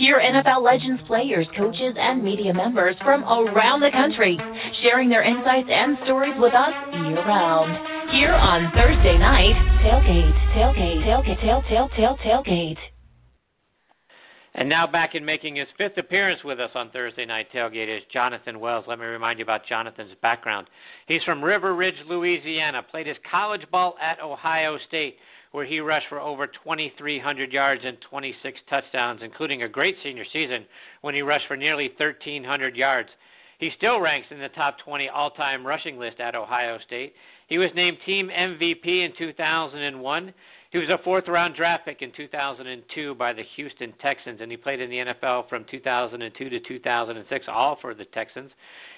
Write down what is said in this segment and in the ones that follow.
Hear NFL legends, players, coaches, and media members from around the country, sharing their insights and stories with us year-round. Here on Thursday night, Tailgate. And now back in making his fifth appearance with us on Thursday Night Tailgate is Jonathan Wells. Let me remind you about Jonathan's background. He's from River Ridge, Louisiana, played his college ball at Ohio State, where he rushed for over 2,300 yards and 26 touchdowns, including a great senior season when he rushed for nearly 1,300 yards. He still ranks in the top 20 all-time rushing list at Ohio State. He was named team MVP in 2001. He was a fourth-round draft pick in 2002 by the Houston Texans, and he played in the NFL from 2002 to 2006, all for the Texans.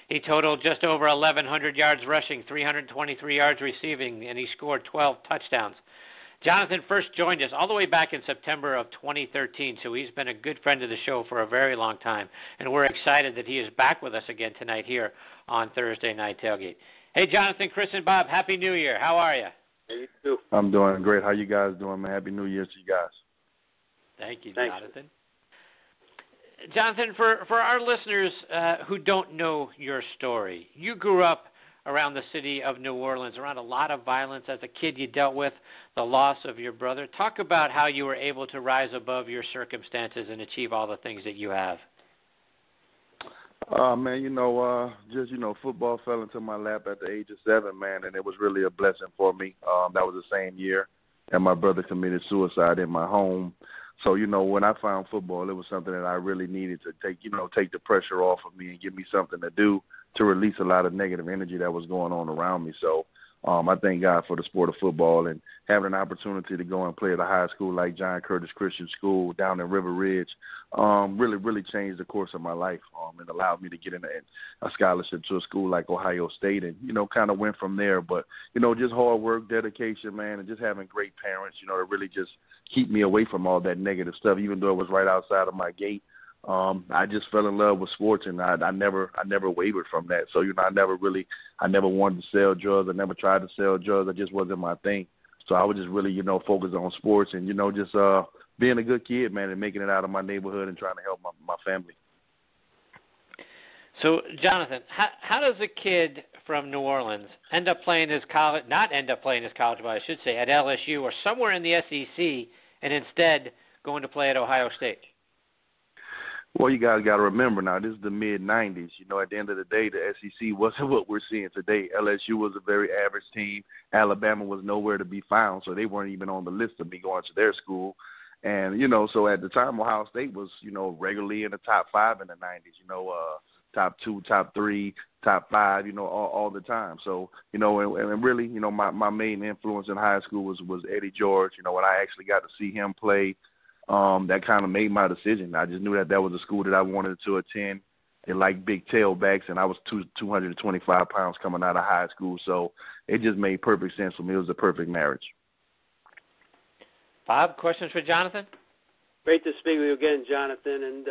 He totaled just over 1,100 yards rushing, 323 yards receiving, and he scored 12 touchdowns. Jonathan first joined us all the way back in September of 2013, so he's been a good friend of the show for a very long time, and we're excited that he is back with us again tonight here on Thursday Night Tailgate. Hey, Jonathan, Chris, and Bob, Happy New Year. How are you? Hey, you too. I'm doing great. How you guys doing, man? Happy New Year to you guys. Thank you, Thanks. Jonathan. Jonathan, for our listeners who don't know your story, you grew up around the city of New Orleans, around a lot of violence. As a kid, you dealt with the loss of your brother. Talk about how you were able to rise above your circumstances and achieve all the things that you have. Man, football fell into my lap at the age of 7, man, and it was really a blessing for me. That was the same year, and my brother committed suicide in my home. So, when I found football, it was something that I really needed to take the pressure off of me and give me something to do to release a lot of negative energy that was going on around me. So I thank God for the sport of football and having an opportunity to go and play at a high school like John Curtis Christian School down in River Ridge really changed the course of my life and allowed me to get in a scholarship to a school like Ohio State and, kind of went from there. But, just hard work, dedication, man, and just having great parents, to really just keep me away from all that negative stuff, even though it was right outside of my gate. I just fell in love with sports, and I never wavered from that. So, I never wanted to sell drugs. I never tried to sell drugs. It just wasn't my thing. So I would just really, focus on sports and, just being a good kid, man, and making it out of my neighborhood and trying to help my family. So, Jonathan, how does a kid from New Orleans not end up playing his college, but I should say at LSU or somewhere in the SEC, and instead going to play at Ohio State? Well, you guys got to remember now, this is the mid-'90s. At the end of the day, the SEC wasn't what we're seeing today. LSU was a very average team. Alabama was nowhere to be found, so they weren't even on the list of me going to their school. And, so at the time, Ohio State was, regularly in the top 5 in the 90s, top 2, top 3, top 5, all the time. So, and really, my main influence in high school was Eddie George. When I actually got to see him play, that kind of made my decision. I just knew that was a school that I wanted to attend. They like big tailbacks, and I was 225 pounds coming out of high school. So it just made perfect sense for me. It was a perfect marriage. Bob, questions for Jonathan? Great to speak with you again, Jonathan. And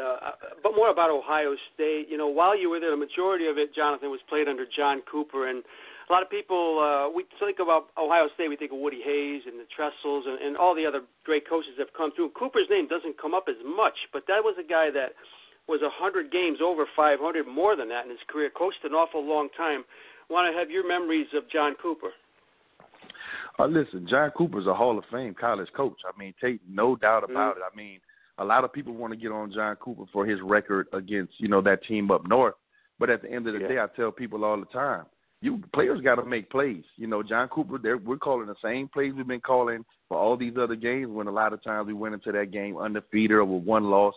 but more about Ohio State. While you were there, the majority of it, Jonathan, was played under John Cooper. And a lot of people, we think about Ohio State, we think of Woody Hayes and the Trestles and all the other great coaches that have come through. Cooper's name doesn't come up as much, but that was a guy that was 100 games, over 500, more than that in his career, coached an awful long time. I want to have your memories of John Cooper. Listen, John Cooper's a Hall of Fame college coach. Take no doubt about it. A lot of people want to get on John Cooper for his record against, that team up north. But at the end of the day, I tell people all the time, players got to make plays. John Cooper, we're calling the same plays we've been calling for all these other games when a lot of times we went into that game undefeated or with one loss,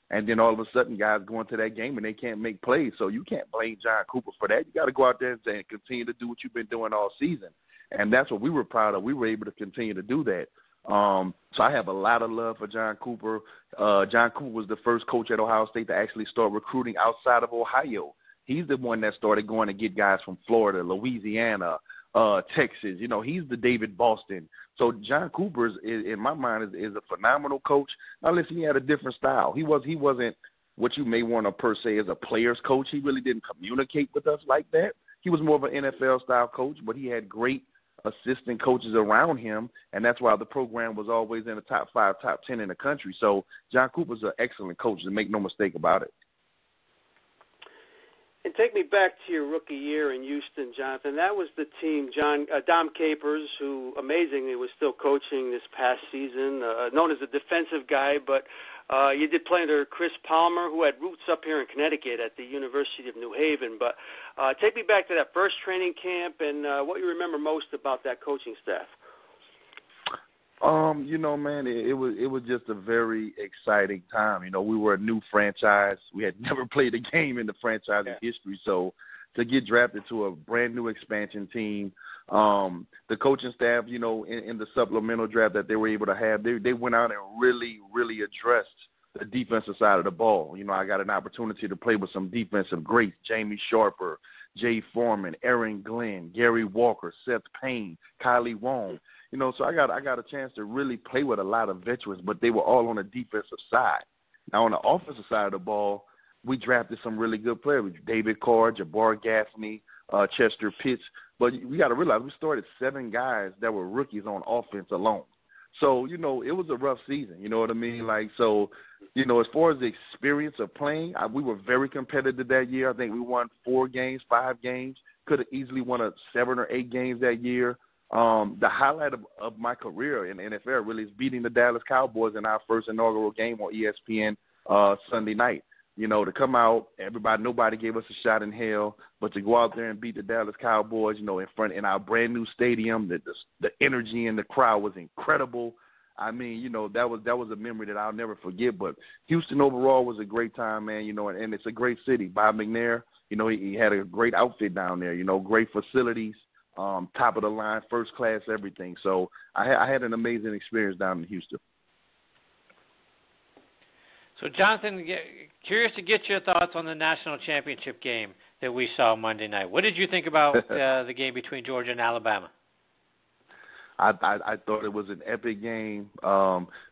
and then all of a sudden guys go into that game and they can't make plays. So you can't blame John Cooper for that. You got to go out there and continue to do what you've been doing all season. And that's what we were proud of. We were able to continue to do that. So I have a lot of love for John Cooper. John Cooper was the first coach at Ohio State to actually start recruiting outside of Ohio. He's the one that started going to get guys from Florida, Louisiana, Texas. He's the David Boston. So John Cooper, in my mind, is a phenomenal coach. Now, listen, he had a different style. He wasn't what you may want to per se as a player's coach. He really didn't communicate with us like that. He was more of an NFL-style coach, but he had great assistant coaches around him, and that's why the program was always in the top 5, top 10 in the country. So John Cooper's an excellent coach, and make no mistake about it. And take me back to your rookie year in Houston, Jonathan. That was the team, Dom Capers, who amazingly was still coaching this past season, known as a defensive guy, but you did play under Chris Palmer, who had roots up here in Connecticut at the University of New Haven. But take me back to that first training camp and what you remember most about that coaching staff. Man, it was just a very exciting time. We were a new franchise. We had never played a game in the franchise's history. So to get drafted to a brand new expansion team, the coaching staff, in the supplemental draft that they were able to have, they went out and really, really addressed the defensive side of the ball. I got an opportunity to play with some defensive greats, Jamie Sharper, Jay Foreman, Aaron Glenn, Gary Walker, Seth Payne, Kylie Wong. So I got a chance to really play with a lot of veterans, but they were all on the defensive side. Now, on the offensive side of the ball, we drafted some really good players. David Carr, Jabbar Gaffney, Chester Pitts. But we got to realize we started 7 guys that were rookies on offense alone. So, it was a rough season. You know what I mean? As far as the experience of playing, we were very competitive that year. I think we won 4 games, 5 games. Could have easily won 7 or 8 games that year. The highlight of my career in the NFL really is beating the Dallas Cowboys in our first inaugural game on ESPN Sunday night. To come out, nobody gave us a shot in hell, but to go out there and beat the Dallas Cowboys, in our brand new stadium, the energy in the crowd was incredible. I mean, that was a memory that I'll never forget. But Houston overall was a great time, man. And it's a great city. Bob McNair, he had a great outfit down there. Great facilities. Top of the line, first class, everything. So I had an amazing experience down in Houston. So, Jonathan, curious to get your thoughts on the national championship game that we saw Monday night. What did you think about the game between Georgia and Alabama? I thought it was an epic game.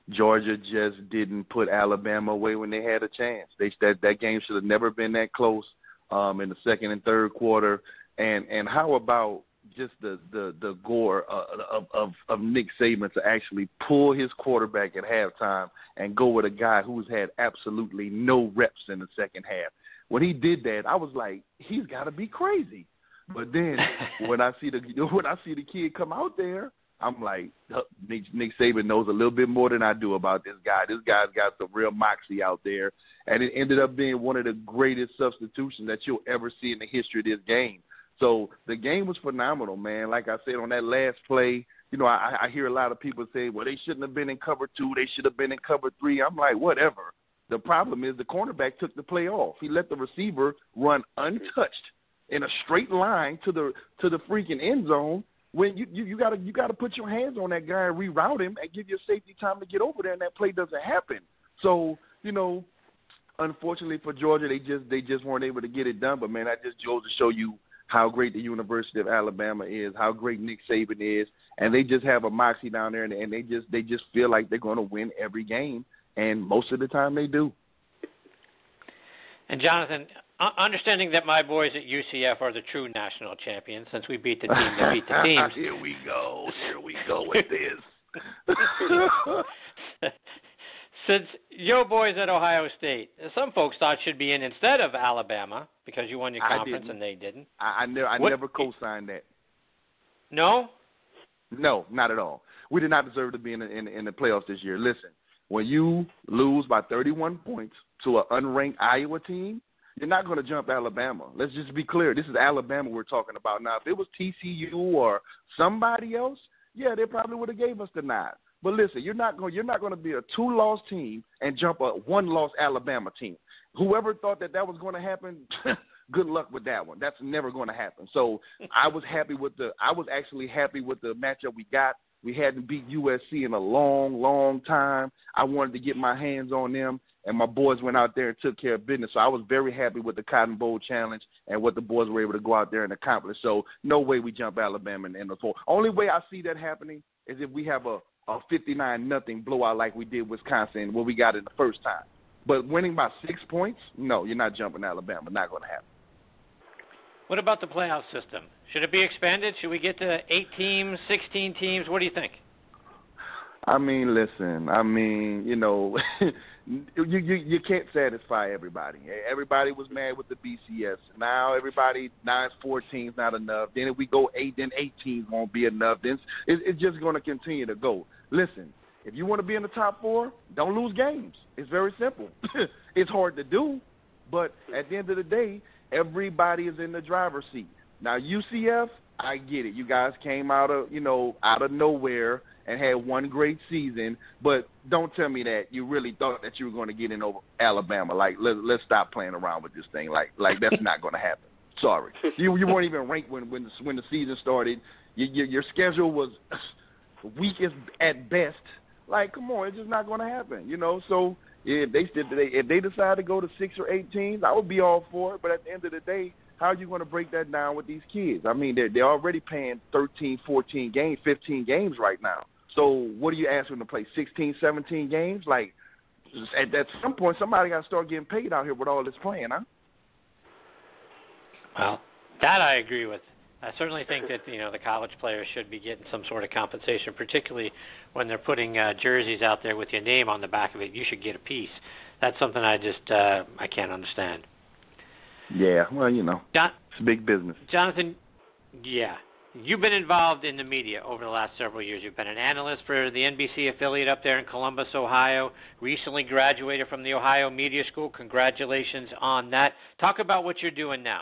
Georgia just didn't put Alabama away when they had a chance. That game should have never been that close in the second and third quarter. And how about just the gore of Nick Saban to actually pull his quarterback at halftime and go with a guy who's had absolutely no reps in the second half. When he did that, I was like, he's got to be crazy. But then when I see the kid come out there, I'm like, Nick Saban knows a little bit more than I do about this guy. This guy's got some real moxie out there, and it ended up being one of the greatest substitutions that you'll ever see in the history of this game. So the game was phenomenal, man. Like I said, on that last play, I hear a lot of people say, well, they shouldn't have been in cover 2. They should have been in cover 3. I'm like, whatever. The problem is the cornerback took the play off. He let the receiver run untouched in a straight line to the freaking end zone. When you gotta put your hands on that guy and reroute him and give your safety time to get over there, and that play doesn't happen. So, unfortunately for Georgia, they just weren't able to get it done. But man, that just goes to show you how great the University of Alabama is, how great Nick Saban is, and they just have a moxie down there, and they just feel like they're going to win every game, and most of the time they do. And Jonathan, understanding that my boys at UCF are the true national champions, since we beat the team that beat the teams. Here we go with this. Since your boys at Ohio State, some folks thought should be in instead of Alabama because you won your conference and they didn't. I never co-signed that. No? No, not at all. We did not deserve to be in the playoffs this year. Listen, when you lose by 31 points to an unranked Iowa team, you're not going to jump Alabama. Let's just be clear. This is Alabama we're talking about. Now, if it was TCU or somebody else, yeah, they probably would have gave us the nod. But listen, you're not going to be a 2-loss team and jump a 1-loss Alabama team. Whoever thought that was going to happen, good luck with that one. That's never going to happen. So I was actually happy with the matchup we got. We hadn't beat USC in a long, long time. I wanted to get my hands on them, and my boys went out there and took care of business. So I was very happy with the Cotton Bowl Challenge and what the boys were able to go out there and accomplish. So no way we jump Alabama in the 4. Only way I see that happening is if we have a 59-0 blowout like we did Wisconsin when we got it the first time. But winning by 6 points, no, you're not jumping Alabama. Not going to happen. What about the playoff system? Should it be expanded? Should we get to 8 teams, 16 teams? What do you think? I mean, listen. I mean, you can't satisfy everybody. Everybody was mad with the BCS. Now it's 4 teams not enough. Then if we go 8, then 8 teams won't be enough. Then it's just going to continue to go. Listen, if you want to be in the top 4, don't lose games. It's very simple. It's hard to do, but at the end of the day, everybody is in the driver's seat. Now UCF, I get it. You guys came out of nowhere and had one great season, but don't tell me that you really thought that you were going to get in over Alabama. Like, let's stop playing around with this thing. Like that's not going to happen. Sorry, you weren't even ranked when the season started. Your schedule was weak at best. Like, come on, it's just not going to happen. So if they decide to go to 6 or 8 teams, I would be all for it. But at the end of the day, how are you going to break that down with these kids? I mean, they're already paying 13, 14 games, 15 games right now. So what do you ask them to play, 16, 17 games? Like, at some point, somebody got to start getting paid out here with all this playing, huh? Well, that I agree with. I certainly think that, the college players should be getting some sort of compensation, particularly when they're putting jerseys out there with your name on the back of it. You should get a piece. That's something I can't understand. Yeah, well, it's big business. Jonathan, yeah. You've been involved in the media over the last several years. You've been an analyst for the NBC affiliate up there in Columbus, Ohio. Recently graduated from the Ohio Media School. Congratulations on that. Talk about what you're doing now.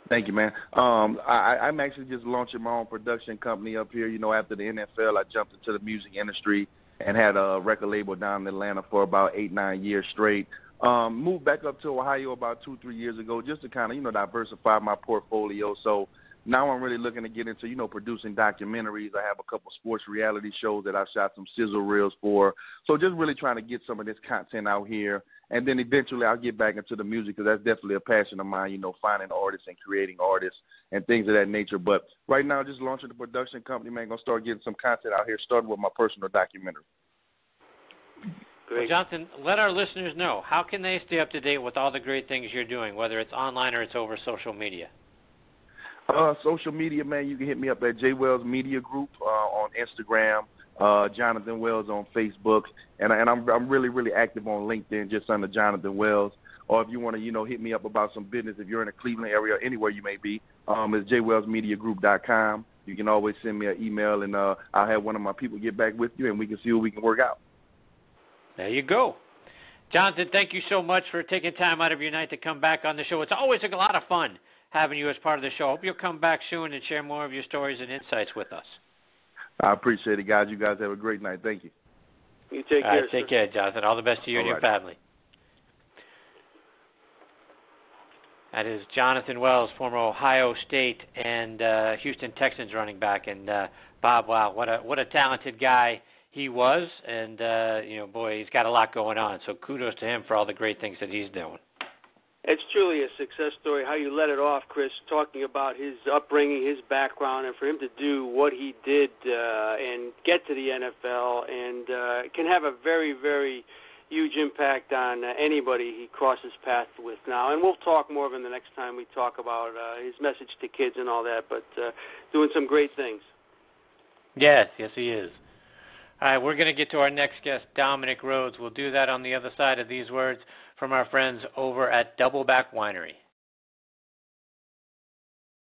Thank you, man. I'm actually just launching my own production company up here. After the NFL, I jumped into the music industry and had a record label down in Atlanta for about 8-9 years straight. Moved back up to Ohio about 2-3 years ago just to kind of, diversify my portfolio. So now I'm really looking to get into, producing documentaries. I have a couple sports reality shows that I shot some sizzle reels for. So just really trying to get some of this content out here. And then eventually I'll get back into the music because that's definitely a passion of mine, finding artists and creating artists and things of that nature. But right now, just launching the production company, man, going to start getting some content out here, starting with my personal documentary. Well, Jonathan, let our listeners know, how can they stay up to date with all the great things you're doing, whether it's online or it's over social media? Social media, man, you can hit me up at J. Wells Media Group on Instagram, Jonathan Wells on Facebook, and I'm really, really active on LinkedIn just under Jonathan Wells. Or if you want to, hit me up about some business, if you're in the Cleveland area or anywhere you may be, it's jwellsmediagroup.com. You can always send me an email, and I'll have one of my people get back with you, and we can see what we can work out. There you go. Jonathan, thank you so much for taking time out of your night to come back on the show. It's always a lot of fun having you as part of the show. Hope you'll come back soon and share more of your stories and insights with us. I appreciate it, guys. You guys have a great night. Thank you. You take care. Take care, Jonathan. All the best to you and your family. That is Jonathan Wells, former Ohio State and Houston Texans running back. And Bob, wow, what a talented guy he was. And boy, he's got a lot going on. So kudos to him for all the great things that he's doing. It's truly a success story, how you let it off, Chris, talking about his upbringing, his background, and for him to do what he did and get to the NFL and can have a very, very huge impact on anybody he crosses paths with now. And we'll talk more of him the next time we talk about his message to kids and all that, but doing some great things. Yes, he is. All right, we're going to get to our next guest, Dominic Rhodes. We'll do that on the other side of these words from our friends over at Doubleback Winery.